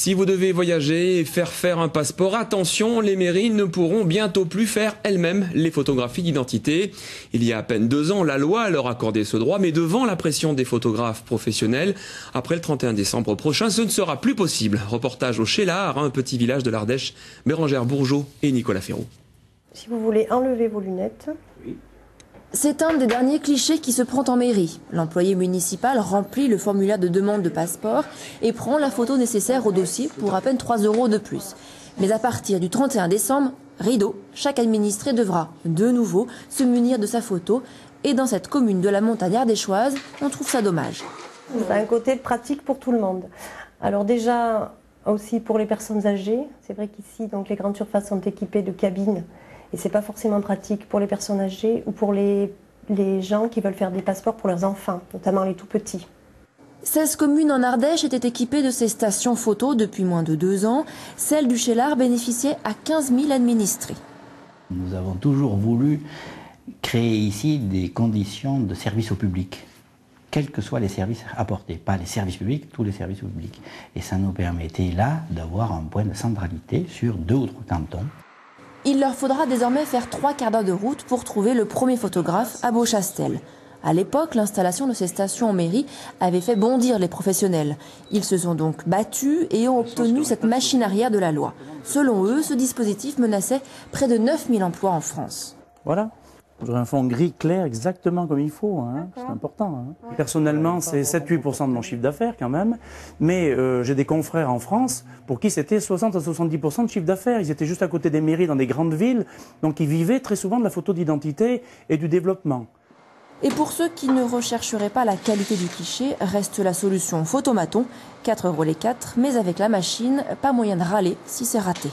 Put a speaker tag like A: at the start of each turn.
A: Si vous devez voyager et faire un passeport, attention, les mairies ne pourront bientôt plus faire elles-mêmes les photographies d'identité. Il y a à peine 2 ans, la loi leur accordait ce droit, mais devant la pression des photographes professionnels, après le 31 décembre prochain, ce ne sera plus possible. Reportage au Cheylard, un petit village de l'Ardèche, Bérangère Bourgeot et Nicolas Ferraud.
B: Si vous voulez enlever vos lunettes...
C: Oui. C'est un des derniers clichés qui se prend en mairie. L'employé municipal remplit le formulaire de demande de passeport et prend la photo nécessaire au dossier pour à peine 3 € de plus. Mais à partir du 31 décembre, rideau, chaque administré devra de nouveau se munir de sa photo. Et dans cette commune de la montagne ardéchoise, on trouve ça dommage.
B: C'est un côté pratique pour tout le monde. Alors déjà, aussi pour les personnes âgées, c'est vrai qu'ici, donc les grandes surfaces sont équipées de cabines. Et ce n'est pas forcément pratique pour les personnes âgées ou pour les gens qui veulent faire des passeports pour leurs enfants, notamment les tout petits.
C: 16 communes en Ardèche étaient équipées de ces stations photo depuis moins de 2 ans. Celle du Cheylard bénéficiait à 15 000 administrés.
D: Nous avons toujours voulu créer ici des conditions de service au public, quels que soient les services apportés. Pas les services publics, tous les services publics. Et ça nous permettait là d'avoir un point de centralité sur 2 ou 3 cantons.
C: Il leur faudra désormais faire 3 quarts d'heure de route pour trouver le premier photographe à Beauchastel. À l'époque, l'installation de ces stations en mairie avait fait bondir les professionnels. Ils se sont donc battus et ont obtenu cette machine arrière de la loi. Selon eux, ce dispositif menaçait près de 9 000 emplois en France.
E: Voilà. J'aurais un fond gris clair exactement comme il faut, hein. C'est important. Hein. Personnellement, c'est 7-8% de mon chiffre d'affaires quand même, mais j'ai des confrères en France pour qui c'était 60 à 70% de chiffre d'affaires. Ils étaient juste à côté des mairies dans des grandes villes, donc ils vivaient très souvent de la photo d'identité et du développement.
C: Et pour ceux qui ne rechercheraient pas la qualité du cliché, reste la solution photomaton, 4 € les 4, mais avec la machine, pas moyen de râler si c'est raté.